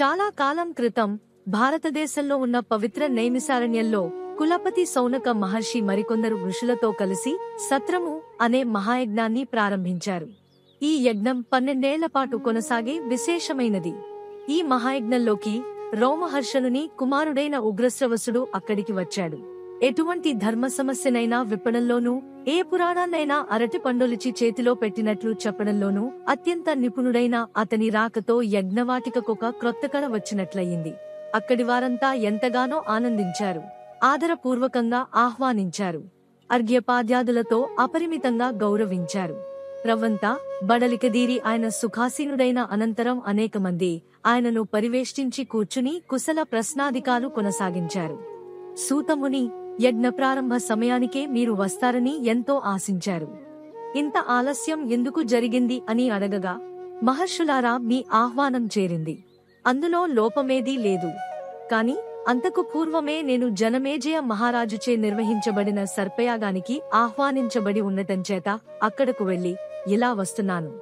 చాలా కాలం క్రితం భారతదేశంలో ఉన్న పవిత్ర నైమిసారణ్యంలో కులపతి సౌనక మహర్షి మరికొందరు ఋషులతో కలిసి సత్రము అనే మహాయజ్ఞాన్ని ప్రారంభించారు. ఈ యజ్ఞం 12 ఏళ్ల పాటు కొనసాగే విశేషమైనది. ఈ మహాయజ్ఞంలోకి రోమహర్షణుని కుమారుడైన ఉగ్రశ్రవసుడు అక్కడికి వచ్చాడు. ఎటువంటి ధర్మ సమస్యనైనా విప్పడంలోనూ, ఏ పురాణాన్నైనా అరటి పండులిచి చేతిలో పెట్టినట్లు చెప్పడంలోనూ అత్యంత నిపుణుడైన అతని రాకతో యజ్ఞవాటికకొక క్రొత్త కళ వచ్చినట్లయింది. అక్కడి వారంతా ఎంతగానో ఆనందించారు, ఆదరపూర్వకంగా ఆహ్వానించారు, అర్ఘ్యపాద్యాదులతో అపరిమితంగా గౌరవించారు. రవ్వంతా బడలికదీరి ఆయన సుఖాసీనుడైన అనంతరం అనేక మంది ఆయనను పరివేష్టించి కూర్చుని కుశల ప్రశ్నాధికాలు కొనసాగించారు. సూతముని, యజ్ఞ ప్రారంభ సమయానికే మీరు వస్తారని ఎంతో ఆశించారు. ఇంత ఆలస్యం ఎందుకు జరిగింది అని అడగగా, మహర్షులారా, మీ ఆహ్వానం చేరింది, అందులో లోపమేదీ లేదు. కాని అంతకు పూర్వమే నేను జనమేజయ మహారాజుచే నిర్వహించబడిన సర్పయాగానికి ఆహ్వానించబడి ఉండటంచేత అక్కడకు వెళ్లి ఇలా వస్తున్నాను.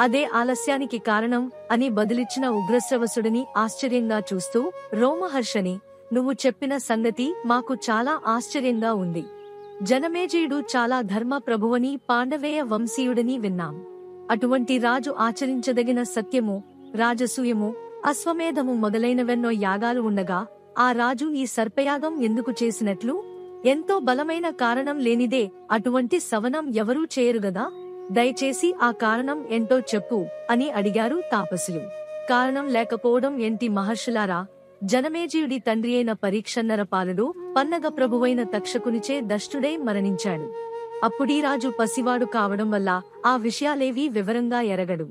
అదే ఆలస్యానికి కారణం అని బదులిచ్చిన ఉగ్రశ్రవసుడిని ఆశ్చర్యంగా చూస్తూ, రోమహర్షని, నువ్వు చెప్పిన సంగతి మాకు చాలా ఆశ్చర్యంగా ఉంది. జనమేజయుడు చాలా ధర్మ ప్రభువని, పాండవేయ వంశీయుడని విన్నాం. అటువంటి రాజు ఆచరించదగిన సత్యము, రాజసూయము, అశ్వమేధము మొదలైనవెన్నో యాగాలు ఉండగా ఆ రాజు ఈ సర్పయాగం ఎందుకు చేసినట్లు? ఎంతో బలమైన కారణం లేనిదే అటువంటి సవనం ఎవరూ చేయరుగదా? దయచేసి ఆ కారణం ఏంటో చెప్పు అని అడిగారు తాపసులు. కారణం లేకపోవడం ఏంటి మహర్షులారా? జనమేజయుడి తండ్రి అయిన పరీక్షన్నరపాలుడు పన్నగ ప్రభువైన తక్షకునిచే దష్టుడై మరణించాడు. అప్పుడీ రాజు పసివాడు కావడం వల్ల ఆ విషయాలేవీ వివరంగా ఎరగడు.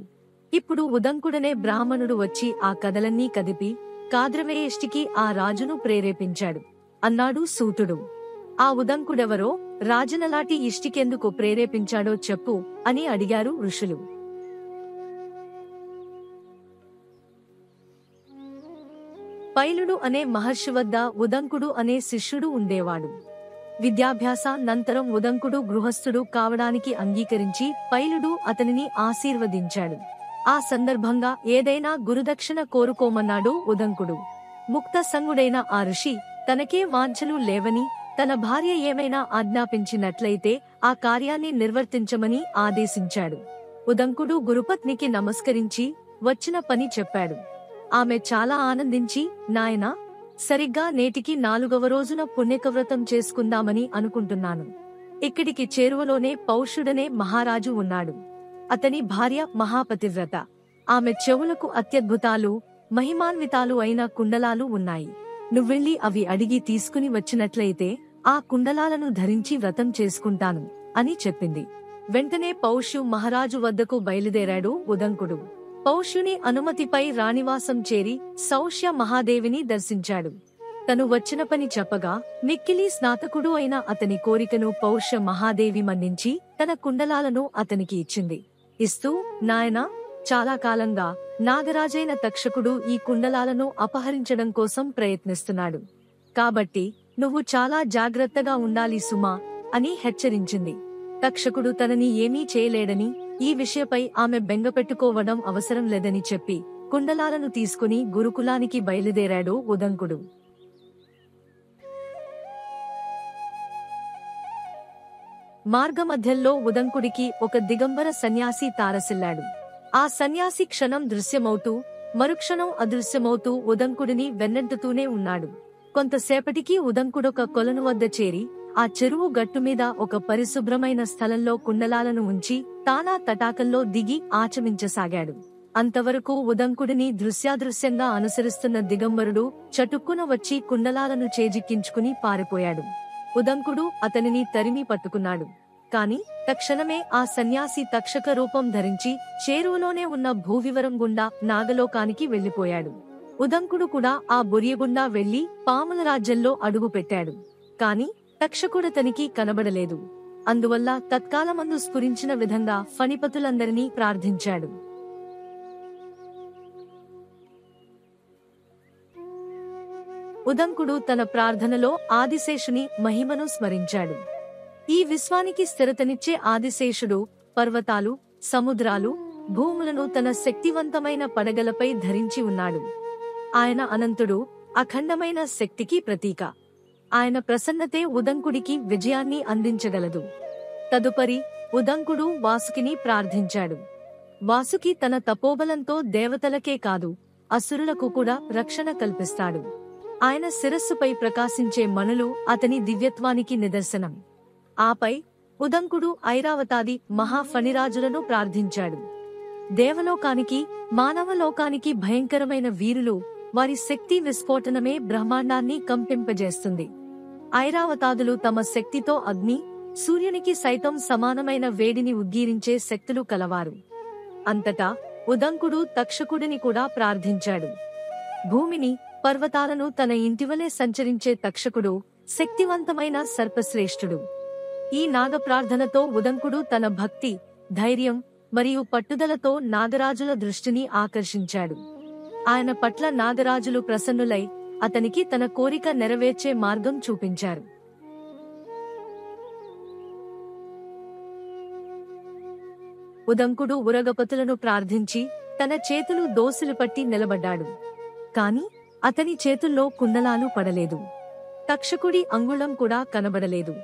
ఇప్పుడు ఉదంకుడనే బ్రాహ్మణుడు వచ్చి ఆ కథలన్నీ కదిపి కాద్రవేయష్టికి ఆ రాజును ప్రేరేపించాడు అన్నాడు సూతుడు. ఆ ఉదంకుడెవరో, రాజనలాటి ఇష్టికెందుకు ప్రేరేపించాడో చెప్పు అని అడిగారు ఋషులు. పైలుడు అనే మహర్షి వద్ద ఉదంకుడు అనే శిష్యుడు ఉండేవాడు. విద్యాభ్యాసానంతరం ఉదంకుడు గృహస్థుడు కావడానికి అంగీకరించి పైలుడు అతనిని ఆశీర్వదించాడు. ఆ సందర్భంగా ఏదైనా గురుదక్షిణ కోరుకోమన్నాడు ఉదంకుడు. ముక్త సంగుడైన ఆ ఋషి తనకే వాంఛలు లేవని, తన భార్య ఏమైనా ఆజ్ఞాపించినట్లయితే ఆ కార్యాన్ని నిర్వర్తించమని ఆదేశించాడు. ఉదంకుడు గురుపత్నికి నమస్కరించి వచ్చిన పని చెప్పాడు. ఆమె చాలా ఆనందించి, నాయనా, సరిగ్గా నేటికి 4వ రోజున పుణ్యకవ్రతం చేసుకుందామని అనుకుంటున్నాను. ఇక్కడికి చేరువలోనే పౌష్యుడనే మహారాజు ఉన్నాడు. అతని భార్య మహాపతివ్రత. ఆమె చెవులకు అత్యద్భుతాలు, మహిమాన్వితాలు అయిన కుండలాలు ఉన్నాయి. నువ్వెళ్ళి అవి అడిగి తీసుకుని వచ్చినట్లయితే ఆ కుండలాలను ధరించి వ్రతం చేసుకుంటాను అని చెప్పింది. వెంటనే పౌష్యు మహారాజు వద్దకు బయలుదేరాడు ఉదంకుడు. పౌష్యుని అనుమతిపై రాణివాసం చేరి సౌష్య మహాదేవిని దర్శించాడు. తను వచ్చిన పని చెప్పగా మిక్కిలి స్నాతకుడు అయిన అతని కోరికను పౌష్య మహాదేవి మన్నించి తన కుండలాలను అతనికి ఇచ్చింది. ఇస్తూ, నాయనా, చాలా కాలంగా నాగరాజైన తక్షకుడు ఈ కుండలాలను అపహరించడం కోసం ప్రయత్నిస్తున్నాడు. కాబట్టి నువ్వు చాలా జాగ్రత్తగా ఉండాలి సుమా అని హెచ్చరించింది. తక్షకుడు తనని ఏమీ చేయలేడని, ఈ విషయపై ఆమె బెంగపెట్టుకోవడం అవసరం లేదని చెప్పి కుండలాలను తీసుకుని గురుకులానికి బయలుదేరాడు ఉదంకుడు. మార్గమధ్యంలో ఉదంకుడికి ఒక దిగంబర సన్యాసి తారసిల్లాడు. ఆ సన్యాసి క్షణం దృశ్యమవుతూ, మరుక్షణం అదృశ్యమవుతూ ఉదంకుడిని వెన్నెంటుతూనే ఉన్నాడు. కొంతసేపటికి ఉదంకుడొక కొలను వద్ద చేరి ఆ చెరువు గట్టుమీద ఒక పరిశుభ్రమైన స్థలంలో కుండలాలను ఉంచి తానా తటాకంలో దిగి ఆచమించసాగాడు. అంతవరకు ఉదంకుడిని దృశ్యాదృశ్యంగా అనుసరిస్తున్న దిగంబరుడు చటుక్కున వచ్చి కుండలాలను చేజిక్కించుకుని పారిపోయాడు. ఉదంకుడు అతనిని తరిమి పట్టుకున్నాడు. కాని తక్షణమే ఆ సన్యాసి తక్షక రూపం ధరించి చేరువలోనే ఉన్న భూవివరం గుండా నాగలోకానికి వెళ్లిపోయాడు. ఉదంకుడు కూడా ఆ బొరియగుండా వెళ్లి పాముల రాజ్యంలో అడుగుపెట్టాడు. కాని తక్షకుడతనికి కనబడలేదు. అందువల్ల తత్కాలమందు స్ఫురించిన విధంగా ఫణిపతులందరినీ ప్రార్థించాడు. ఉదంకుడు తన ప్రార్థనలో ఆదిశేషుని మహిమను స్మరించాడు. ఈ విశ్వానికి స్థిరతనిచ్చే ఆదిశేషుడు పర్వతాలు, సముద్రాలు, భూములను తన శక్తివంతమైన పడగలపై ధరించి ఉన్నాడు. ఆయన అనంతుడు, అఖండమైన శక్తికి ప్రతీక. ఆయన ప్రసన్నతే ఉదంకుడికి విజయాన్ని అందించగలదు. తదుపరి ఉదంకుడు వాసుకిని ప్రార్థించాడు. వాసుకి తన తపోబలంతో దేవతలకే కాదు, అసురులకు కూడా రక్షణ కల్పిస్తాడు. ఆయన శిరస్సుపై ప్రకాశించే మణులు అతని దివ్యత్వానికి నిదర్శనం. ఆపై ఉదంకుడు ఐరావతాది మహాఫణిరాజులను ప్రార్థించాడు. దేవలోకానికి, మానవలోకానికి భయంకరమైన వీరులు, వారి శక్తి విస్ఫోటనమే బ్రహ్మాండాన్ని కంపింపజేస్తుంది. ఐరావతాదులు తమ శక్తితో అగ్ని, సూర్యునికి సైతం సమానమైన వేడిని ఉద్గీరించే శక్తులు కలవారు. అంతటా ఉదంకుడు తక్షకుడిని కూడా ప్రార్థించాడు. భూమిని, పర్వతాలను తన ఇంటివలే సంచరించే తక్షకుడు శక్తివంతమైన సర్పశ్రేష్ఠుడు. ఈ నాగప్రార్థనతో ఉదంకుడు తన భక్తి, ధైర్యం మరియు పట్టుదలతో నాగరాజుల దృష్టిని ఆకర్షించాడు. ఆయన పట్ల నాగరాజులు ప్రసన్నులై అతనికి తన కోరిక నెరవేర్చే మార్గం చూపించారు. ఉదంకుడు ఉరగపతులను ప్రార్థించి తన చేతులు దోసిలు పట్టి నిలబడ్డాడు. కాని అతని చేతుల్లో కుండలాలు పడలేదు. తక్షకుడి అంగుళం కూడా కనబడలేదు.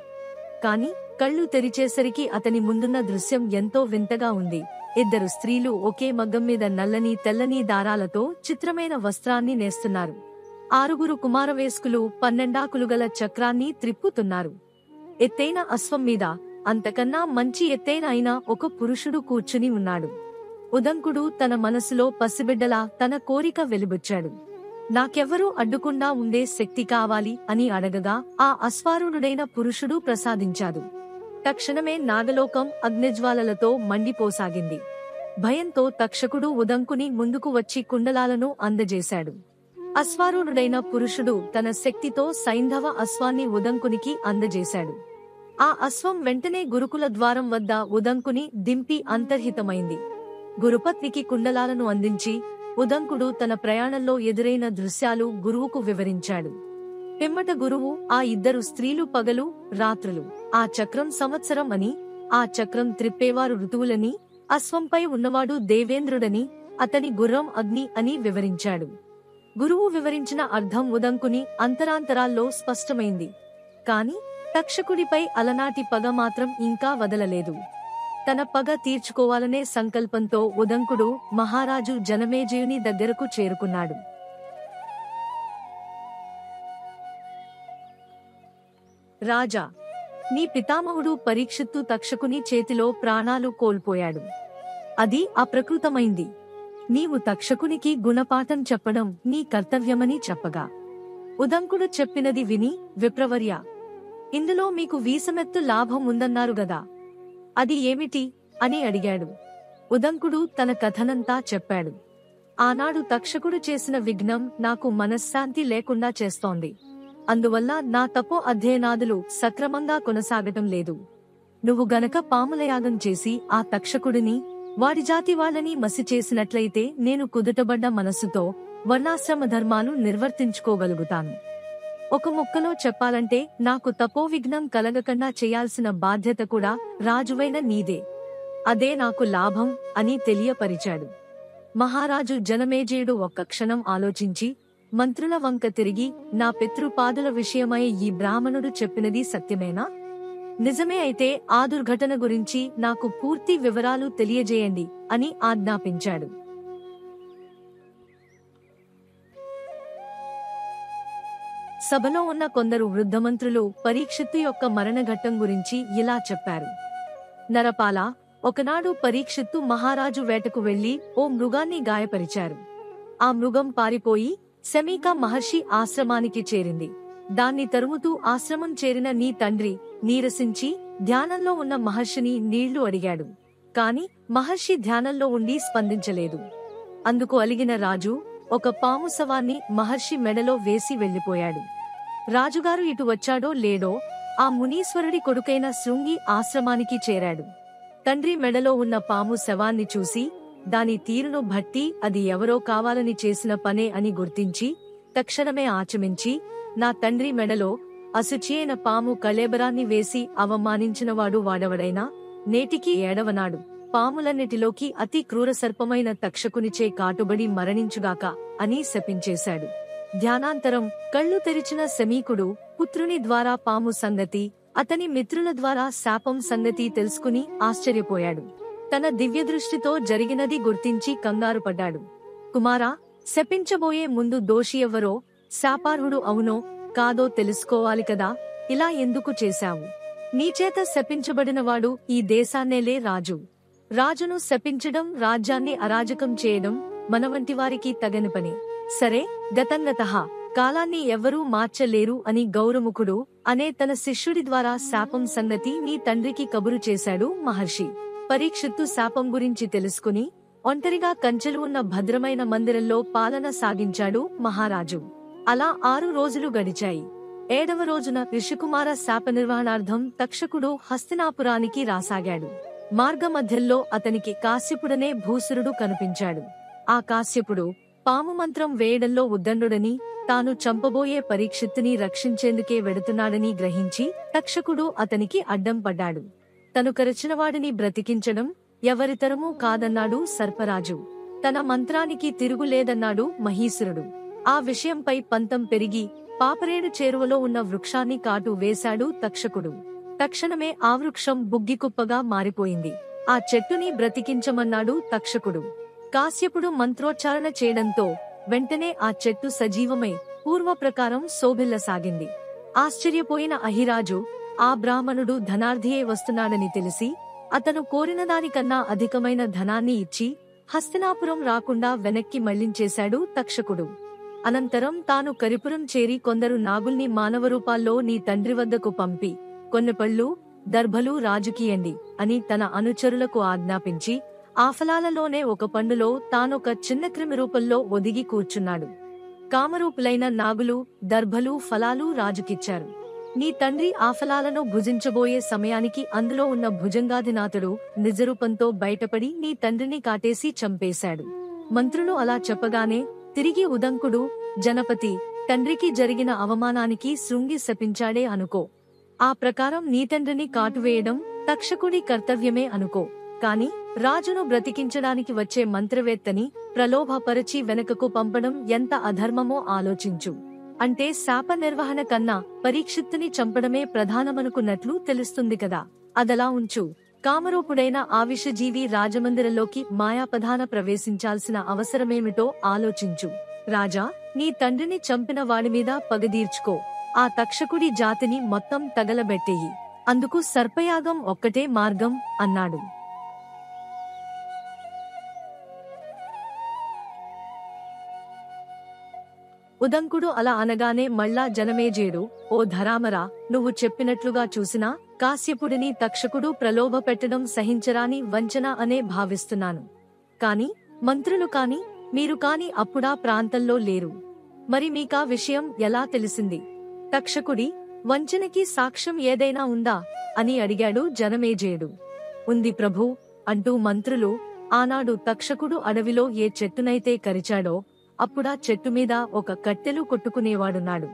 కాని కళ్ళు తెరిచేసరికి అతని ముందున్న దృశ్యం ఎంతో వింతగా ఉంది. ఇద్దరు స్త్రీలు ఒకే మగ్గం మీద నల్లని తెల్లని దారాలతో చిత్రమైన వస్త్రాన్ని నేస్తున్నారు. 6 కుమారవేశ్కులు 12 ఆకులు గల చక్రాన్ని త్రిప్పుతున్నారు. ఎత్తైన అశ్వం మీద అంతకన్నా మంచి ఎత్తైన అయిన ఒక పురుషుడు కూర్చుని ఉన్నాడు. ఉదంకుడు తన మనసులో పసిబిడ్డలా తన కోరిక వెలిబుచ్చాడు. నాకెవ్వరూ అడ్డుకుండా ఉండే శక్తి కావాలి అని అడగగా ఆ అశ్వారూఢుడైన పురుషుడు ప్రసాదించాడు. తక్షణమే నాగలోకం అగ్నిజ్వాలలతో మండిపోసాగింది. భయంతో తక్షకుడు ఉదంకుని ముందుకు వచ్చి కుండలాలను అందజేశాడు. అశ్వారూఢుడైన పురుషుడు తన శక్తితో సైంధవ అశ్వాన్ని ఉదంకునికి అందజేశాడు. ఆ అశ్వం వెంటనే గురుకుల ద్వారం వద్ద ఉదంకుని దింపి అంతర్హితమైంది. గురుపత్నికి కుండలాలను అందించి ఉదంకుడు తన ప్రయాణంలో ఎదురైన దృశ్యాలు గురువుకు వివరించాడు. పిమ్మట గురువు ఆ ఇద్దరు స్త్రీలు పగలు, రాత్రులు, ఆ చక్రం సంవత్సరం అని, ఆ చక్రం త్రిప్పేవారు ఋతువులని, అశ్వంపై ఉన్నవాడు దేవేంద్రుడని, అతని గుర్రం అగ్ని అని వివరించాడు. గురువు వివరించిన అర్థం ఉదంకుని అంతరాంతరాల్లో స్పష్టమైంది. కాని తక్షకుడిపై అలనాటి పగ మాత్రం ఇంకా వదలలేదు. తన పగ తీర్చుకోవాలనే సంకల్పంతో ఉదంకుడు మహారాజు జనమేజయుని దగ్గరకు చేరుకున్నాడు. రాజా, నీ పితామహుడు పరీక్షిత్తు తక్షకుని చేతిలో ప్రాణాలు కోల్పోయాడు. అది అప్రకృతమైంది. నీవు తక్షకునికి గుణపాఠం చెప్పడం నీ కర్తవ్యమని చెప్పగా, ఉదంకుడు చెప్పినది విని, విప్రవర్య, ఇందులో మీకు వీసమెత్తు లాభం ఉందన్నారు గదా, అది ఏమిటి అని అడిగాడు. ఉదంకుడు తన కథనంతా చెప్పాడు. ఆనాడు తక్షకుడు చేసిన విఘ్నం నాకు మనశ్శాంతి లేకుండా చేస్తోంది. అందువల్ల నా తపో అధ్యయనాదులు సక్రమంగా కొనసాగటం లేదు. నువ్వు గనక పాములయాగం చేసి ఆ తక్షకుడిని, వాడి జాతి వాళ్ళని మసి చేసినట్లయితే నేను కుదుటబడ్డ మనస్సుతో వర్ణాశ్రమ ధర్మాలు నిర్వర్తించుకోగలుగుతాను. ఒక ముక్కలో చెప్పాలంటే నాకు తపోవిఘ్నం కలగకుండా చేయాల్సిన బాధ్యత కూడా రాజువైన నీదే. అదే నాకు లాభం అని తెలియపరిచాడు. మహారాజు జనమేజయుడు ఒక్క క్షణం ఆలోచించి మంత్రుల వంక తిరిగి, నా పితృపాదుల విషయమై ఈ బ్రాహ్మణుడు చెప్పినది సత్యమేనా? నిజమే అయితే ఆ దుర్ఘటన గురించి నాకు పూర్తి వివరాలు తెలియజేయండి అని ఆజ్ఞాపించాడు. సభలో ఉన్న కొందరు వృద్ధమంత్రులు పరీక్షిత్తు యొక్క మరణఘట్టం గురించి ఇలా చెప్పారు. నరపాల, ఒకనాడు పరీక్షిత్తు మహారాజు వేటకు వెళ్లి ఓ మృగాన్ని గాయపరిచారు. ఆ మృగం పారిపోయి శమీక మహర్షి ఆశ్రమానికి చేరింది. దాన్ని తరుముతూ ఆశ్రమం చేరిన నీ తండ్రి నీరసించి ధ్యానంలో ఉన్న మహర్షిని నీళ్లు అడిగాడు. కాని మహర్షి ధ్యానంలో ఉండి స్పందించలేదు. అందుకు అలిగిన రాజు ఒక పాము శవాన్ని మహర్షి మెడలో వేసి వెళ్లిపోయాడు. రాజుగారు ఇటు వచ్చాడో లేడో ఆ మునీశ్వరుడి కొడుకైన శృంగి ఆశ్రమానికి చేరాడు. తండ్రి మెడలో ఉన్న పాము శవాన్ని చూసి దాని తీరును బట్టి అది ఎవరో కావాలని చేసిన పనే అని గుర్తించి తక్షణమే ఆచమించి, నా తండ్రి మెడలో అశుచియైన పాము కళేబరాన్ని వేసి అవమానించినవాడు వాడెవడైనా నేటికి ఏడవనాడు పాములన్నిటిలోకి అతి క్రూర సర్పమైన తక్షకునిచే కాటుబడి మరణించుగాక అని శపించేశాడు. ధ్యానాంతరం కళ్ళు తెరిచిన శమీకుడు పుత్రుని ద్వారా పాము సంగతి, అతని మిత్రుల ద్వారా శాపం సంగతి తెలుసుకుని ఆశ్చర్యపోయాడు. తన దివ్యదృష్టితో జరిగినది గుర్తించి కంగారుపడ్డాడు. కుమారా, శపించబోయే ముందు దోషి ఎవరో, శాపార్హుడు అవునో కాదో తెలుసుకోవాలి కదా, ఇలా ఎందుకు చేశావు? నీచేత శపించబడినవాడు ఈ దేశాన్నేలే రాజు. రాజును శపించడం, రాజ్యాన్ని అరాజకం చేయడం మన వంటి వారికి తగని పని. సరే, గతంగతః, కాలాన్ని ఎవ్వరూ మార్చలేరు అని గౌరముఖుడు అనే తన శిష్యుడి ద్వారా శాపం సంగతి నీ తండ్రికి కబురు చేశాడు మహర్షి. పరీక్షిత్తు శాపం గురించి తెలుసుకుని ఒంటరిగా కంచెలు ఉన్న భద్రమైన మందిరంలో పాలన సాగించాడు మహారాజు. అలా 6 రోజులు గడిచాయి. 7వ రోజున ఋషికుమార శాప నిర్వహణార్థం తక్షకుడు హస్తినాపురానికి రాసాగాడు. మార్గమధ్యంలో అతనికి కాశ్యపుడనే భూసురుడు కనిపించాడు. ఆ కాశ్యపుడు పాము మంత్రం వేయడంలో ఉద్దండుడని, తాను చంపబోయే పరీక్షిత్తుని రక్షించేందుకే వెడుతున్నాడని గ్రహించి తక్షకుడు అతనికి అడ్డం పడ్డాడు. తను కరచినవాడిని బ్రతికించడం ఎవరితరమూ కాదన్నాడు సర్పరాజు. తన మంత్రానికి తిరుగులేదన్నాడు మహీసురుడు. ఆ విషయంపై పంతం పెరిగి పాపరేడు చేరువలో ఉన్న వృక్షాన్ని కాటు వేశాడు తక్షకుడు. తక్షణమే ఆ వృక్షం బుగ్గికుప్పగా మారిపోయింది. ఆ చెట్టుని బ్రతికించమన్నాడు తక్షకుడు. కాశ్యపుడు మంత్రోచ్చారణ చేయడంతో వెంటనే ఆ చెట్టు సజీవమై పూర్వప్రకారం శోభిల్లసాగింది. ఆశ్చర్యపోయిన అహిరాజు ఆ బ్రాహ్మణుడు ధనార్థియే వస్తున్నాడని తెలిసి అతను కోరిన దానికన్నా అధికమైన ధనాన్ని ఇచ్చి హస్తినాపురం రాకుండా వెనక్కి మళ్లించేశాడు తక్షకుడు. అనంతరం తాను కరిపురం చేరి కొందరు నాగుల్ని మానవరూపాల్లో నీ తండ్రి వద్దకు పంపి కొన్ని పళ్ళు, దర్భలు రాజుకియండి అని తన అనుచరులకు ఆజ్ఞాపించి ఆ ఫలాలలోనే ఒక పండులో తానొక చిన్న క్రిమి రూపంలో ఒదిగి కూర్చున్నాడు. కామరూపులైన నాగులు, దర్భలు, ఫలాలు రాజుకిచ్చారు. నీ తండ్రి ఆ ఫలాలను భుజించబోయే సమయానికి అందులో ఉన్న భుజంగాధినాథుడు నిజరూపంతో బయటపడి నీ తండ్రిని కాటేసి చంపేశాడు. మంత్రులు అలా చెప్పగానే తిరిగి ఉదంకుడు, జనపతి, తండ్రికి జరిగిన అవమానానికి శృంగి శపించాడే అనుకో. ఆ ప్రకారం నీ తండ్రిని కాటువేయడం తక్షకుడి కర్తవ్యమే అనుకో. కాని రాజును బ్రతికించడానికి వచ్చే మంత్రవేత్తని ప్రలోభపరచి వెనకకు పంపడం ఎంత అధర్మమో ఆలోచించు. అంటే శాప నిర్వహణ కన్నా పరీక్షిత్తుని చంపడమే ప్రధానమనుకున్నట్లు తెలుస్తుంది కదా. అదలా ఉంచు. కామరూపుడైన ఆవిషజీవి రాజమందిరంలోకి మాయాపధాన ప్రవేశించాల్సిన అవసరమేమిటో ఆలోచించు. రాజా, నీ తండ్రిని చంపిన వాడిమీద పగదీర్చుకో. ఆ తక్షకుడి జాతిని మొత్తం తగలబెట్టేయి. అందుకు సర్పయాగం ఒక్కటే మార్గం అన్నాడు. ఉదంకుడు అలా అనగానే మళ్ళా జనమేజయుడు, ఓ ధరామరా, నువ్వు చెప్పినట్లుగా చూసినా కాశ్యపుడిని తక్షకుడు ప్రలోభ పెట్టడం సహించరాని వంచన అనే భావిస్తున్నాను. కాని మంత్రులు కాని మీరు కాని అప్పుడా ప్రాంతంలో లేరు. మరి మీకా విషయం ఎలా తెలిసింది? తక్షకుడి వంచనకి సాక్ష్యం ఏదైనా ఉందా అని అడిగాడు జనమేజయుడు. ఉంది ప్రభూ అంటూ మంత్రులు, ఆనాడు తక్షకుడు అడవిలో ఏ చెట్టునైతే కరిచాడో అప్పుడా చెట్టుమీద ఒక కట్టెలు కొట్టుకునేవాడున్నాడు.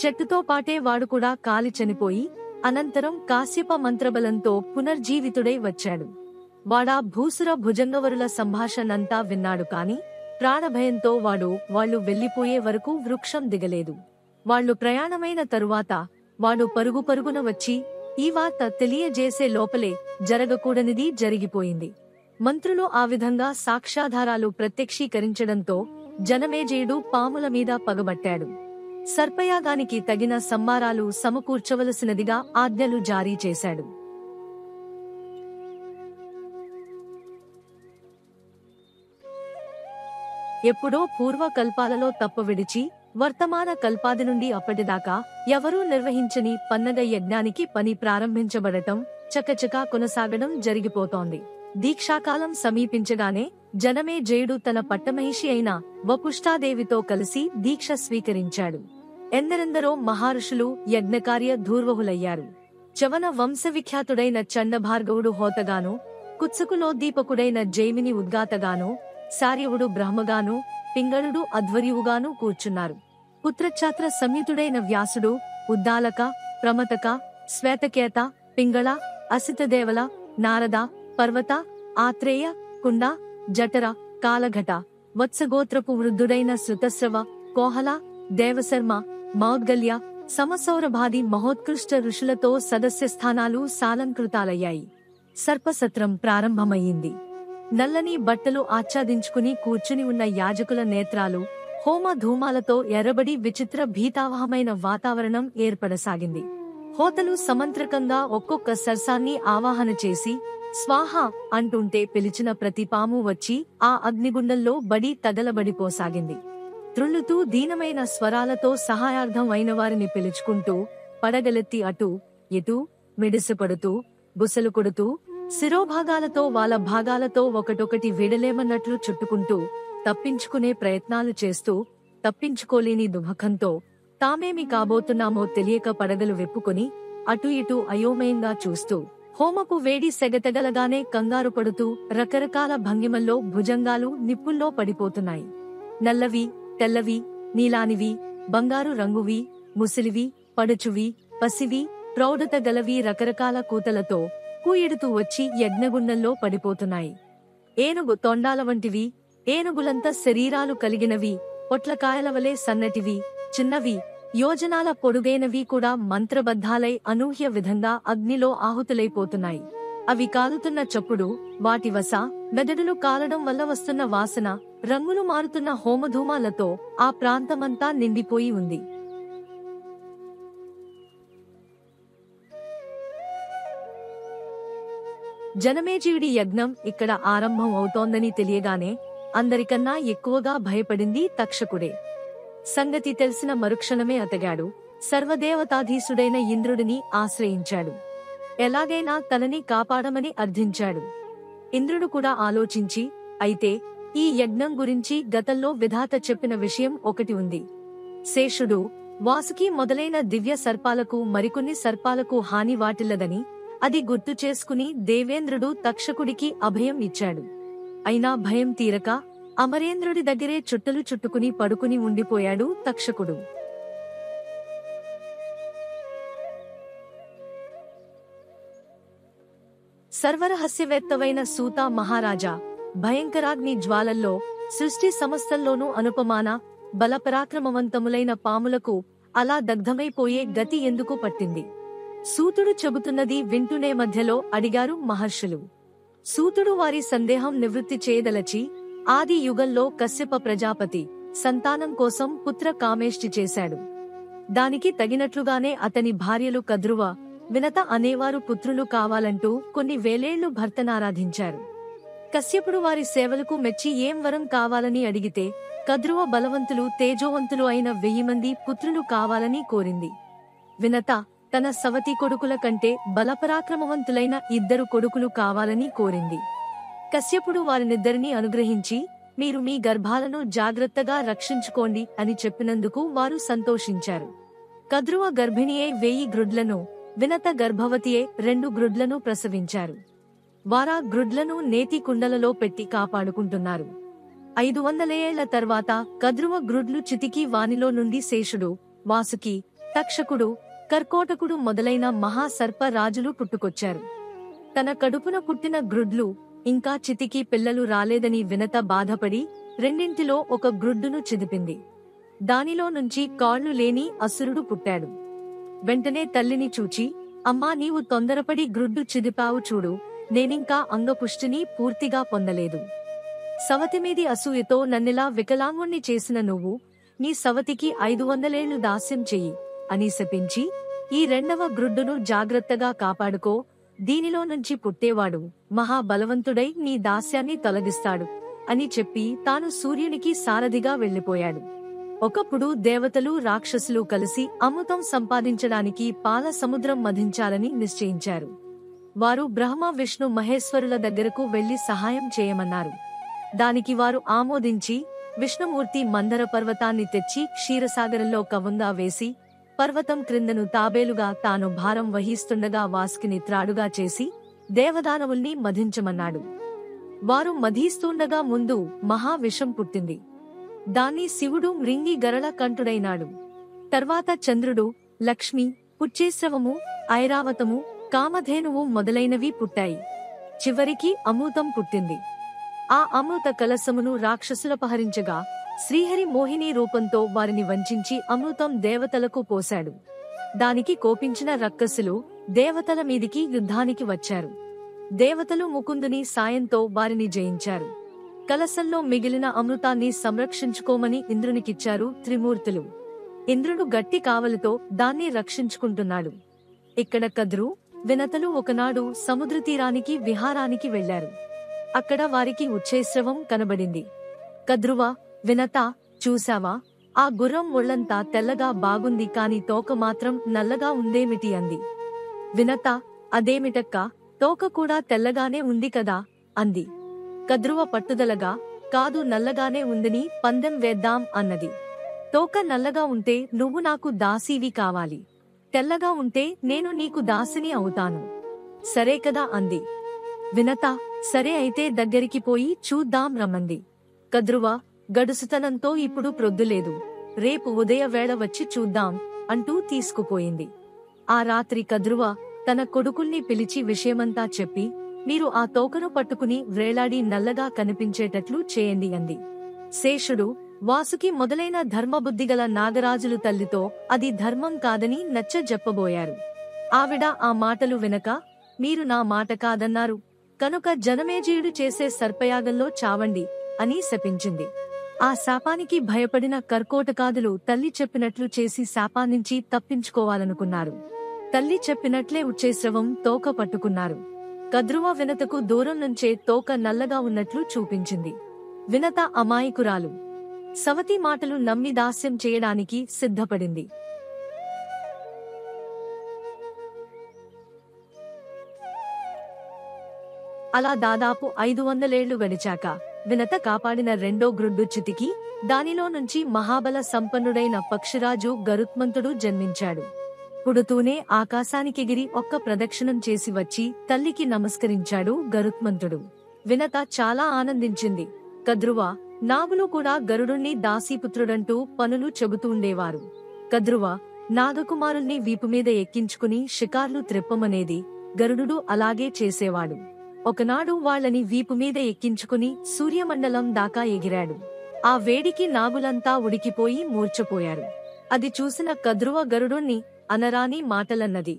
చెట్టుతో పాటే వాడు కూడా కాలి చనిపోయి అనంతరం కాశ్యప మంత్రబలంతో పునర్జీవితుడై వచ్చాడు. వాడా భూసుర భుజంగవరుల సంభాషణంతా విన్నాడు కాని ప్రాణభయంతో వాళ్ళు వెళ్లిపోయే వరకు వృక్షం దిగలేదు. వాళ్లు ప్రయాణమైన తరువాత వాడు పరుగున వచ్చి ఈ వార్త తెలియజేసే లోపలే జరగకూడనిది జరిగిపోయింది. మంత్రులు ఆ విధంగా సాక్ష్యాధారాలు ప్రత్యక్షీకరించడంతో జనమేజయుడు పాముల మీద పగబట్టాడు. సర్పయాగానికి తగిన సంబారాలు సమకూర్చవలసినదిగా ఆజ్ఞలు జారీ చేశాడు. ఎప్పుడో పూర్వకల్పాలలో తప్ప విడిచి వర్తమాన కల్పాది నుండి అప్పటిదాకా ఎవరూ నిర్వహించని పన్నగ యజ్ఞానికి పని ప్రారంభించబడటం చకచకా కొనసాగడం జరిగిపోతోంది. దీక్షాకాలం సమీపించగానే జనమేజయుడు తన పట్టమహిషి అయిన వపుష్టాదేవితో కలిసి దీక్ష స్వీకరించాడు. ఎందరెందరో మహర్షులు యజ్ఞకార్య ధూర్వహులయ్యారు. చవన వంశవిఖ్యాతుడైన చండభార్గవుడు హోతగాను, కుత్సకులోద్దీపకుడైన జైమిని ఉద్గాతగాను, సార్యవుడు బ్రహ్మగాను, పింగళుడు అధ్వర్యువుగాను కూర్చున్నారు. పుత్రఛాత్ర సంయుతుడైన వ్యాసుడు, ఉద్దాలక, ప్రమతక, శ్వేతకేత, పింగళ, అసితదేవల, నారద, పర్వత, ఆత్రేయ, కుండ, జఠర, కాలఘట, వత్సగోత్రపు వృద్ధుడైన శృతస్రవ, కోహల, దేవశర్మ, మౌద్గల్య, సమసౌరభాది మహోత్కృష్ట ఋషులతో సదస్య స్థానాలు సాలంకృతాలయ్యాయి. సర్పసత్రం ప్రారంభమయ్యింది. నల్లని బట్టలు ఆచ్ఛాదించుకుని కూర్చుని ఉన్న యాజకుల నేత్రాలు హోమ ధూమాలతో ఎర్రబడి విచిత్ర భీతావహమైన వాతావరణం ఏర్పడసాగింది. హోతలు సమంత్రకంగా ఒక్కొక్క సర్సాన్ని ఆవాహన చేసి స్వాహ అంటుంటే పిలిచిన ప్రతి పాము వచ్చి ఆ అగ్నిగుండంలో బడి తగలబడిపోసాగింది. త్రుళ్ళుతూ దీనమైన స్వరాలతో సహాయార్థం అయిన వారిని పిలుచుకుంటూ పడగలెత్తి అటూ ఇటూ మిడిసిపడుతూ బుసలు కొడుతూ శిరోభాగాలతో వాళ్ళ భాగాలతో ఒకటొకటి విడలేమన్నట్లు చుట్టుకుంటూ తప్పించుకునే ప్రయత్నాలు చేస్తూ తప్పించుకోలేని దుఃఖంతో తామేమి కాబోతున్నామో తెలియక పడగలు వెప్పుకొని అటు ఇటు అయోమయంగా చూస్తూ హోమపు వేడి సెగతగలగానే కంగారు పడుతూ రకరకాల భంగిమల్లో భుజంగాలు నిప్పుల్లో పడిపోతున్నాయి. నల్లవి, తెల్లవి, నీలానివి, బంగారు రంగువి, ముసిలివి, పడుచువి, పసివి, ప్రౌఢత గలవి రకరకాల కూతలతో కూయెడుతూ వచ్చి యజ్ఞగుండంలో పడిపోతున్నాయి. ఏనుగు తొండాల వంటివి, ఏనుగులంత శరీరాలు కలిగినవి, పొట్లకాయలవలే సన్నటివి, చిన్నవి, యోజనాల పొడుగైనవి కూడా మంత్రబద్ధాలై అనూహ్య విధంగా అగ్నిలో ఆహుతులైపోతున్నాయి. అవి కాలుతున్న చప్పుడు, వాటి వస, మెదడులు కాలడం వల్ల వస్తున్న వాసన, రంగులు మారుతున్న హోమధూమాలతో ఆ ప్రాంతమంతా నిండిపోయి ఉంది. జనమేజయుడి యజ్ఞం ఇక్కడ ఆరంభం అవుతోందని తెలియగానే అందరికన్నా ఎక్కువగా భయపడింది తక్షకుడే. సంగతి తెలిసిన మరుక్షణమే అతగాడు సర్వదేవతాధీసుడైన ఇంద్రుడిని ఆశ్రయించాడు. ఎలాగైనా తనని కాపాడమని అర్థించాడు. ఇంద్రుడు కూడా ఆలోచించి, అయితే ఈ యజ్ఞం గురించి గతంలో విధాత చెప్పిన విషయం ఒకటి ఉంది. శేషుడు, వాసుకి మొదలైన దివ్య సర్పాలకు మరికొన్ని సర్పాలకు హాని వాటిల్లదని అది గుర్తు చేసుకుని దేవేంద్రుడు తక్షకుడికి అభయం ఇచ్చాడు. అయినా భయం తీరక అమరేంద్రుడి దగ్గరే చుట్టలు చుట్టుకుని పడుకుని ఉండిపోయాడు తక్షకుడు. సర్వరహస్యవేత్తవైన సూత మహారాజా భయంకరాగ్ని జ్వాలల్లో సృష్టి సమస్తంలోనూ అనుపమాన బలపరాక్రమవంతములైన పాములకు అలా దగ్ధమైపోయే గతి ఎందుకు పట్టింది? సూతుడు చెబుతున్నది వింటూనే మధ్యలో అడిగారు మహర్షులు. సూతుడు వారి సందేహం నివృత్తి చేయదలచి, ఆది యుగంలో కశ్యప ప్రజాపతి సంతానం కోసం పుత్ర కామేష్టి చేశాడు. దానికి తగినట్లుగానే అతని భార్యలు కద్రువ, వినత అనేవారు పుత్రులు కావాలంటూ కొన్ని వేలేళ్లు భర్తనారాధించారు. కశ్యపుడు వారి సేవలకు మెచ్చి ఏం వరం కావాలని అడిగితే కద్రువ బలవంతులు తేజోవంతులు అయిన 1000 మంది పుత్రులు కావాలని కోరింది. వినత తన సవతి కొడుకుల కంటే బలపరాక్రమవంతులైన 2 కొడుకులు కావాలని కోరింది. కశ్యపుడు వారినిద్దరినీ అనుగ్రహించి, మీరు మీ గర్భాలను జాగ్రత్తగా రక్షించుకోండి అని చెప్పినందుకు వారు సంతోషించారు. కద్రువ గర్భిణియే 1000 గ్రుడ్లను, వినత గర్భవతియే 2 గ్రుడ్లను ప్రసవించారు. వారా గ్రుడ్లను నేతి కుండలలో పెట్టి కాపాడుకుంటున్నారు. 500 ఏళ్ల తర్వాత కద్రువ గ్రుడ్లు చితికి వానిలో నుండి శేషుడు, వాసుకి, తక్షకుడు, కర్కోటకుడు మొదలైన మహాసర్ప రాజులు పుట్టుకొచ్చారు. తన కడుపున పుట్టిన గ్రుడ్లు ఇంకా చితికి పిల్లలు రాలేదని వినత బాధపడి రెండింటిలో ఒక గ్రుడ్డును చిదిపింది. దానిలో నుంచి కాళ్లు లేని అసురుడు పుట్టాడు. వెంటనే తల్లిని చూచి, అమ్మా, నీవు తొందరపడి గ్రుడ్డు చిదిపావు చూడు, నేనింకా అంగపుష్టిని పూర్తిగా పొందలేదు. సవతిమీది అసూయతో నన్నిలా వికలాంగుణ్ణి చేసిన నువ్వు నీ సవతికి 500 ఏళ్లు దాస్యం చెయ్యి అని శపించి, ఈ 2వ గ్రుడ్డును జాగ్రత్తగా కాపాడుకో, దీనిలో నుంచి పుట్టేవాడు మహాబలవంతుడై నీ దాస్యాన్ని తొలగిస్తాడు అని చెప్పి తాను సూర్యునికి సారథిగా వెళ్లిపోయాడు. ఒకప్పుడు దేవతలు రాక్షసులు కలిసి అమృతం సంపాదించడానికి పాల సముద్రం మధించాలని నిశ్చయించారు. వారు బ్రహ్మ విష్ణు మహేశ్వరుల దగ్గరకు వెళ్లి సహాయం చేయమన్నారు. దానికి వారు ఆమోదించి విష్ణుమూర్తి మందర పర్వతాన్ని తెచ్చి క్షీరసాగరంలో కవంగా వేసి, పర్వతం క్రిందను తాబేలుగా తాను భారం వహిస్తుండగా వాసుకిని త్రాడుగా చేసి దేవదానవుల్ని మధించమన్నాడు. వారు మధిస్తుండగా ముందు మహావిషం పుట్టింది. దాన్ని శివుడు మృంగి గరళ కంఠుడైనాడు. తర్వాత చంద్రుడు, లక్ష్మి, పుచ్చేశ్రవము, ఐరావతము, కామధేనువు మొదలైనవి పుట్టాయి. చివరికి అమృతం పుట్టింది. ఆ అమృత కలశమును రాక్షసులపహరించగా శ్రీహరి మోహిని రూపంతో వారిని వంచించి అమృతం దేవతలకు పోశాడు. దానికి కోపించిన రక్కసులు దేవతల మీదికి యుద్ధానికి వచ్చారు. దేవతలు ముకుందుని సాయంతో వారిని జయించారు. కలశంలో మిగిలిన అమృతాన్ని సంరక్షించుకోమని ఇంద్రునికిచ్చారు త్రిమూర్తులు. ఇంద్రుడు గట్టి కావలితో దాన్ని రక్షించుకుంటున్నాడు. ఇక్కడ కద్రు, వినతలు ఒకనాడు సముద్రతీరానికి విహారానికి వెళ్లారు. అక్కడ వారికి ఉచ్ఛైశ్రవం కనబడింది. కద్రువా, వినత, చూశావా, ఆ గుర్రం ఒళ్లంతా తెల్లగా బాగుంది, కాని తోక మాత్రం నల్లగా ఉందేమిటి అంది. వినత, అదేమిటక్కా, తోక కూడా తెల్లగానే ఉంది కదా అంది. కద్రువ పట్టుదలగా, కాదు, నల్లగానే ఉందని పందెం వేద్దాం అన్నది. తోక నల్లగా ఉంటే నువ్వు నాకు దాసీవి కావాలి, తెల్లగా ఉంటే నేను నీకు దాసిని అవుతాను. సరే కదా అంది. వినత, సరే అయితే దగ్గరికి పోయి చూద్దాం రమ్మంది. కద్రువ గడుసుతనంతో ఇప్పుడు ప్రొద్దులేదు, రేపు ఉదయ వేళ వచ్చి చూద్దాం అంటూ తీసుకుపోయింది. ఆ రాత్రి కద్రువ తన కొడుకుల్ని పిలిచి విషయమంతా చెప్పి, మీరు ఆ తోకను పట్టుకుని వ్రేలాడి నల్లగా కనిపించేటట్లు చేయండి అంది. శేషుడు, వాసుకి మొదలైన ధర్మబుద్ధిగల నాగరాజులు తల్లితో అది ధర్మం కాదని నచ్చజెప్పబోయారు. ఆవిడ ఆ మాటలు వినక, మీరు నా మాట కాదన్నారు కనుక జనమేజయుడు చేసే సర్పయాగంలో చావండి అని శపించింది. ఆ శాపానికి భయపడిన కర్కోటకాదులు తల్లి చెప్పినట్లు చేసి శాపాన్నించి తప్పించుకోవాలనుకున్నారు. తల్లి చెప్పినట్లే ఉచ్ఛైశ్రవం తోక పట్టుకున్నారు. కద్రువ వినతకు దూరం నుంచే తోక నల్లగా ఉన్నట్లు చూపించింది. వినత అమాయకురాలు. సవతి మాటలు నమ్మి దాస్యం చేయడానికి సిద్ధపడింది. అలా దాదాపు 500 ఏళ్లు గడిచాక వినత కాపాడిన రెండో గ్రుడ్డు చితికి దానిలో నుంచి మహాబల సంపన్నుడైన పక్షిరాజు గరుత్మంతుడు జన్మించాడు. పుడుతూనే ఆకాశానికెగిరి ఒక్క ప్రదక్షిణం చేసి వచ్చి తల్లికి నమస్కరించాడు గరుత్మంతుడు. వినత చాలా ఆనందించింది. కద్రువ, నాగులు కూడా గరుడుణ్ణి దాసీపుత్రుడంటూ పనులు చెబుతూండేవారు. కద్రువ నాగకుమారుల్ని వీపుమీద ఎక్కించుకుని షికార్లు త్రిప్పమనేది. గరుడు అలాగే చేసేవాడు. ఒకనాడు వాళ్లని వీపుమీద ఎక్కించుకుని సూర్యమండలం దాకా ఎగిరాడు. ఆ వేడికి నాగులంతా ఉడికిపోయి మూర్ఛపోయారు. అది చూసిన కద్రువ గరుడుణ్ణి అనరాని మాటలన్నది.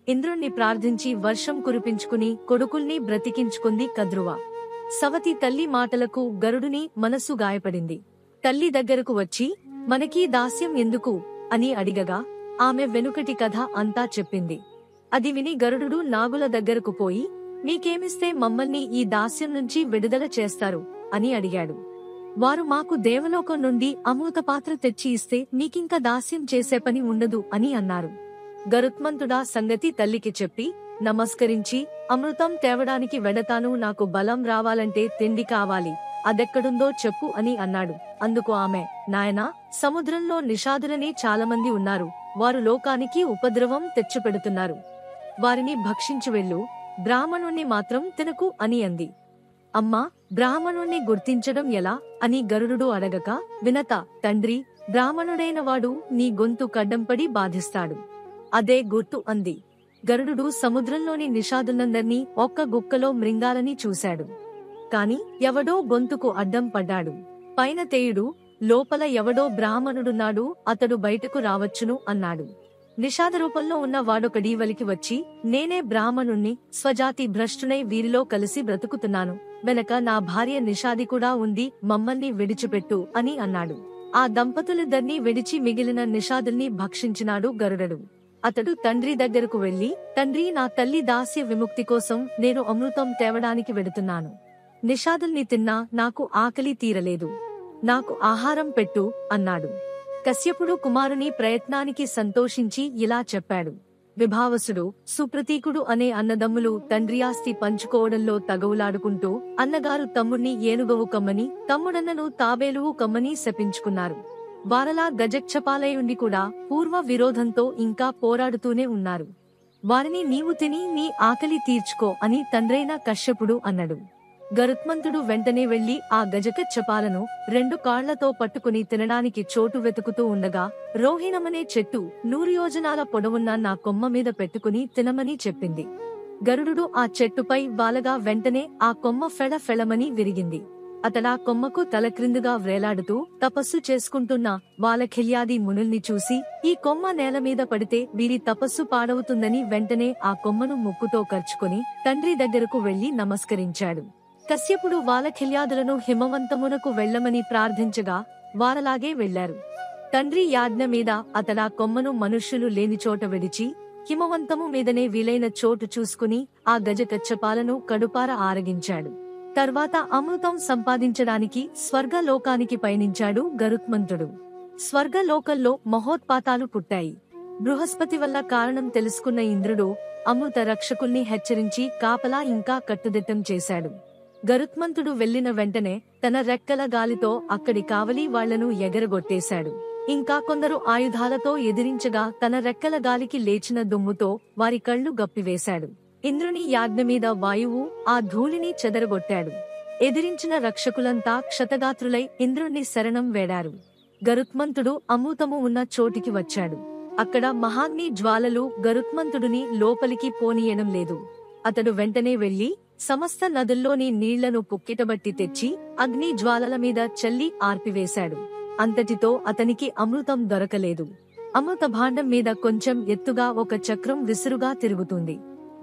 ఇంద్రుణ్ణి ప్రార్థించి వర్షం కురిపించుకుని కొడుకుల్ని బ్రతికించుకుంది కద్రువ. సవతి తల్లి మాటలకు గరుడుని మనస్సు గాయపడింది. తల్లి దగ్గరకు వచ్చి, మనకీ దాస్యం ఎందుకు అని అడిగగా ఆమె వెనుకటి కథ అంతా చెప్పింది. అది విని గరుడు నాగుల దగ్గరకు పోయి, మీకేమిస్తే మమ్మల్ని ఈ దాస్యం నుంచి విడుదల చేస్తారు అని అడిగాడు. వారు మాకు దేవలోకం నుండి అమృత పాత్ర తెచ్చి ఇస్తే మీకింక దాస్యం చేసే పని ఉండదు అని అన్నారు. గరుత్మంతుడా సంగతి తల్లికి చెప్పి నమస్కరించి, అమృతం తేవడానికి వెడతాను, నాకు బలం రావాలంటే తిండి కావాలి, అదెక్కడుందో చెప్పు అని అన్నాడు. అందుకు ఆమె, నాయనా, సముద్రంలో నిషాదులని చాలామంది ఉన్నారు, వారు లోకానికి ఉపద్రవం తెచ్చిపెడుతున్నారు, వారిని భక్షించి వెళ్ళు, బ్రాహ్మణుణ్ణి మాత్రం తినకు అని అంది. అమ్మా, బ్రాహ్మణుణ్ణి గుర్తించడం ఎలా అని గరుడు అడగక, వినత, తండ్రి, బ్రాహ్మణుడైన వాడు నీ గొంతు కడ్డంపడి బాధిస్తాడు, అదే గుర్తు అంది. గరుడు సముద్రంలోని నిషాదులందర్నీ ఒక్క గుక్కలో మృంగాలని చూశాడు. కాని ఎవడో గొంతుకు అడ్డం పడ్డాడు. పైన తేయుడు, లోపల ఎవడో బ్రాహ్మణుడున్నాడు, అతడు బయటకు రావచ్చును అన్నాడు. నిషాద రూపంలో ఉన్న వాడొకడీవలికి వచ్చి, నేనే బ్రాహ్మణుణ్ణి, స్వజాతి భ్రష్టునై వీరిలో కలిసి బ్రతుకుతున్నాను, వెనక నా భార్య నిషాది కూడా ఉంది, మమ్మల్ని విడిచిపెట్టు అని అన్నాడు. ఆ దంపతులిద్దర్నీ విడిచి మిగిలిన నిషాదుల్ని భక్షించినాడు గరుడడు. అతడు తండ్రి దగ్గరకు వెళ్లి, తండ్రి, నా తల్లి దాస్య విముక్తి కోసం నేను అమృతం తేవడానికి వెడుతున్నాను. నిషాదుల్ని తిన్నా నాకు ఆకలి తీరలేదు, నాకు ఆహారం పెట్టు అన్నాడు. కశ్యపుడు కుమారుని ప్రయత్నానికి సంతోషించి ఇలా చెప్పాడు. విభావసుడు, సుప్రతీకుడు అనే అన్నదమ్ములు తండ్రి ఆస్తి పంచుకోవడంలో తగవులాడుకుంటూ అన్నగారు తమ్ముణ్ణి ఏనుగవు కమ్మని, తమ్ముడన్నను తాబేలువు కమ్మని శపించుకున్నారు. వారలా గజక్షపాలయుండి కూడా పూర్వ విరోధంతో ఇంకా పోరాడుతూనే ఉన్నారు. వారిని నీవు తిని నీ ఆకలి తీర్చుకో అని తండ్రైన కశ్యపుడు అన్నాడు. గరుత్మంతుడు వెంటనే వెళ్లి ఆ గజకచ్చపాలను 2 కాళ్లతో పట్టుకుని తినడానికి చోటు వెతుకుతూ ఉండగా, రోహిణమనే చెట్టు 100 యోజనాల పొడవున్న నా కొమ్మ మీద పెట్టుకుని తినమని చెప్పింది. గరుడు ఆ చెట్టుపై వాలగా వెంటనే ఆ కొమ్మ ఫెళఫెళమని విరిగింది. అతడా కొమ్మకు తలక్రిందుగా వ్రేలాడుతూ తపస్సు చేసుకుంటున్న వాలఖిల్యాది మునుల్ని చూసి ఈ కొమ్మ నేలమీద పడితే వీరి తపస్సు పాడవుతుందని వెంటనే ఆ కొమ్మను ముక్కుతో కర్చుకొని తండ్రి దగ్గరకు వెళ్లి నమస్కరించాడు. కశ్యపుడు వాలఖిల్యాదులను హిమవంతమునకు వెళ్లమని ప్రార్థించగా వారలాగే వెళ్లారు. తండ్రి యాజ్ఞ మీద అతడా కొమ్మను మనుష్యులు లేని చోట విడిచి హిమవంతము మీదనే వీలైన చోటు చూసుకుని ఆ గజకచ్చపాలను కడుపార ఆరగించాడు. తర్వాత అమృతం సంపాదించడానికి స్వర్గలోకానికి పయనించాడు గరుత్మంతుడు. స్వర్గలోకంలో మహోత్పాతాలు పుట్టాయి. బృహస్పతి వల్ల కారణం తెలుసుకున్న ఇంద్రుడు అమృత రక్షకుల్ని హెచ్చరించి కాపలా ఇంకా కట్టుదిట్టం చేశాడు. గరుత్మంతుడు వెళ్లిన వెంటనే తన రెక్కల గాలితో అక్కడి కావలి వాళ్లను ఎగరగొట్టేశాడు. ఇంకా కొందరు ఆయుధాలతో ఎదిరించగా తన రెక్కల గాలికి లేచిన దుమ్ముతో వారి కళ్లు గప్పివేశాడు. ఇంద్రుని యాజ్ఞ మీద వాయువు ఆ ధూళిని చెదరగొట్టాడు. ఎదిరించిన రక్షకులంతా క్షతగాత్రులై ఇంద్రుణ్ణి శరణం వేడారు. గరుత్మంతుడు అమృతము ఉన్న చోటికి వచ్చాడు. అక్కడ మహాగ్ని జ్వాలలు గరుత్మంతుడిని లోపలికి పోనీయడం లేదు. అతడు వెంటనే వెళ్లి సమస్త నదుల్లోని నీళ్లను పుక్కిటబట్టి తెచ్చి అగ్ని జ్వాలల మీద చల్లి ఆర్పివేశాడు. అంతటితో అతనికి అమృతం దొరకలేదు. అమృత భాండం మీద కొంచెం ఎత్తుగా ఒక చక్రం విసురుగా తిరుగుతుంది.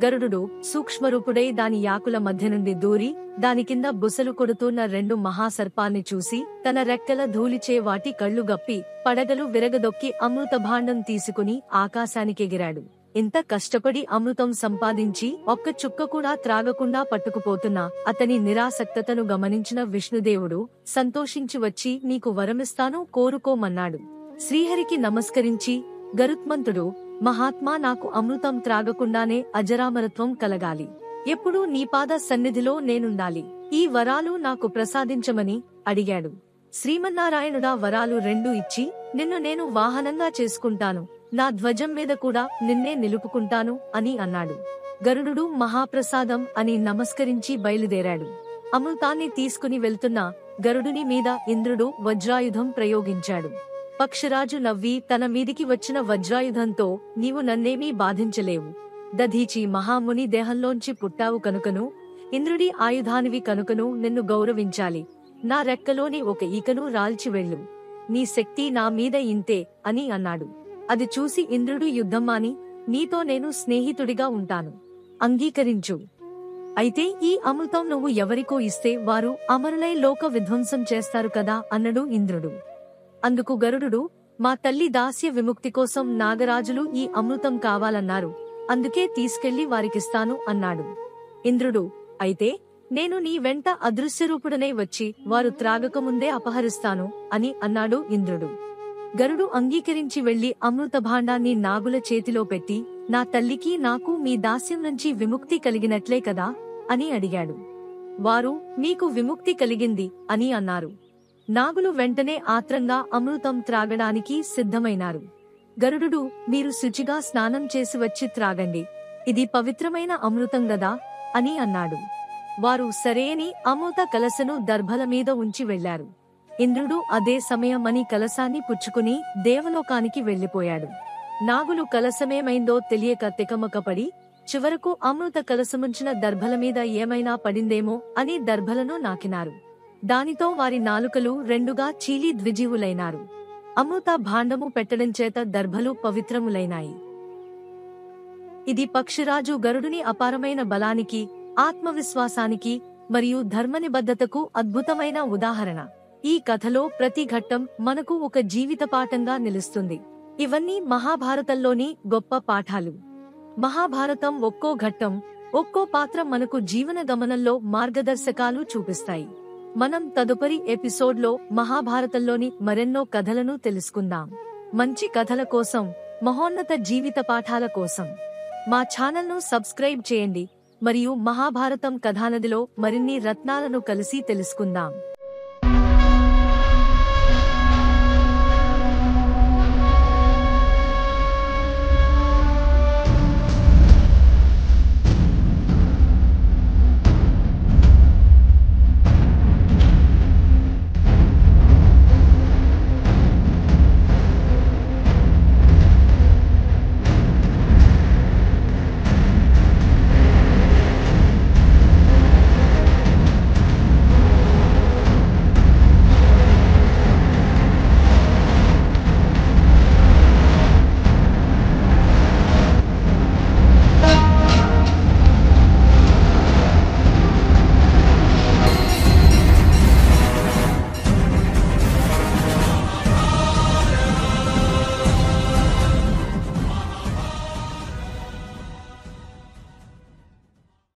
గరుడు సూక్ష్మరూపుడై దాని యాకుల మధ్య నుండి దూరి దాని కింద బుసలు కొడుతున్న 2 మహాసర్పాల్ని చూసి తన రెక్కల ధూళిచే వాటి కళ్లు గప్పి పడగలు విరగదొక్కి అమృత భాండం తీసుకుని ఆకాశానికెగిరాడు. ఇంత కష్టపడి అమృతం సంపాదించి ఒక్క చుక్క కూడా త్రాగకుండా పట్టుకుపోతున్న అతని నిరాసక్తతను గమనించిన విష్ణుదేవుడు సంతోషించి వచ్చి నీకు వరమిస్తాను కోరుకోమన్నాడు. శ్రీహరికి నమస్కరించి గరుత్మంతుడు మహాత్మా నాకు అమృతం త్రాగకుండానే అజరామరత్వం కలగాలి. ఎప్పుడూ నీ పాద సన్నిధిలో నేనుండాలి. ఈ వరాలు నాకు ప్రసాదించమని అడిగాడు. శ్రీమన్నారాయణుడా వరాలు 2 ఇచ్చి నిన్ను నేను వాహనంగా చేసుకుంటాను. నా ధ్వజం మీద కూడా నిన్నే నిలుపుకుంటాను అని అన్నాడు. గరుడు మహాప్రసాదం అని నమస్కరించి బయలుదేరాడు. అమృతాన్ని తీసుకుని వెళ్తున్న గరుడుని మీద ఇంద్రుడు వజ్రాయుధం ప్రయోగించాడు. పక్షిరాజు నవ్వి తన మీదికి వచ్చిన వజ్రాయుధంతో నీవు నన్నేమీ బాధించలేవు. దధీచి మహాముని దేహంలోంచి పుట్టావు కనుకను ఇంద్రుడి ఆయుధానివి కనుకను నిన్ను గౌరవించాలి. నా రెక్కలోని ఒక ఈకను రాల్చి వెళ్ళు. నీ శక్తి నా మీద ఇంతే అని అన్నాడు. అది చూసి ఇంద్రుడు యుద్ధం మాని నీతో నేను స్నేహితుడిగా ఉంటాను, అంగీకరించు. అయితే ఈ అమృతం నువ్వు ఎవరికో ఇస్తే వారు అమరులై లోక విధ్వంసం చేస్తారు కదా అన్నడు ఇంద్రుడు. అందుకు గరుడు మా తల్లి దాస్య విముక్తి కోసం నాగరాజులు ఈ అమృతం కావాలన్నారు, అందుకే తీసుకెళ్లి వారికిస్తాను అన్నాడు. ఇంద్రుడు అయితే నేను నీ వెంట అదృశ్యరూపుడనై వచ్చి వారు త్రాగకముందే అపహరిస్తాను అని అన్నాడు ఇంద్రుడు. గరుడు అంగీకరించి వెళ్లి అమృత భాండాన్ని నాగుల చేతిలో పెట్టి నా తల్లికి నాకు మీ దాస్యం నుంచి విముక్తి కలిగినట్లే కదా అని అడిగాడు. వారు మీకు విముక్తి కలిగింది అని అన్నారు. నాగులు వెంటనే ఆత్రంగా అమృతం త్రాగడానికి సిద్ధమైనారు. గరుడు మీరు శుచిగా స్నానం చేసి వచ్చి త్రాగండి, ఇది పవిత్రమైన అమృతం గదా అని అన్నాడు. వారు సరేని అమృత కలశను దర్భల మీద ఉంచి వెళ్లారు. ఇంద్రుడు అదే సమయమని కలశాన్ని పుచ్చుకుని దేవలోకానికి వెళ్లిపోయాడు. నాగులు కలశమేమైందో తెలియక తికమకపడి చివరకు అమృత కలశముంచిన దర్భల మీద ఏమైనా పడిందేమో అని దర్భలను నాకినారు. దానితో వారి నాలుకలు 2గా చీలి ద్విజీవులైనారు. అమృత భాండము పెట్టడం చేత దర్భలు పవిత్రములైనాయి. ఇది పక్షిరాజు గరుడుని అపారమైన బలానికి, ఆత్మవిశ్వాసానికి మరియు ధర్మనిబద్ధతకు అద్భుతమైన ఉదాహరణ. ఈ కథలో ప్రతి ఘట్టం మనకు ఒక జీవిత పాఠంగా నిలుస్తుంది. ఇవన్నీ మహాభారతంలోని గొప్ప పాఠాలు. మహాభారతం ఒక్కో ఘట్టం, ఒక్కో పాత్ర మనకు జీవన గమనంలో మార్గదర్శకాలు చూపిస్తాయి. మనం తదుపరి ఎపిసోడ్లో మహాభారతంలోని మరెన్నో కథలను తెలుసుకుందాం. మంచి కథల కోసం, మహోన్నత జీవిత పాఠాల కోసం మా ఛానల్ను సబ్స్క్రైబ్ చేయండి మరియు మహాభారతం కథానదిలో మరిన్ని రత్నాలను కలిసి తెలుసుకుందాం.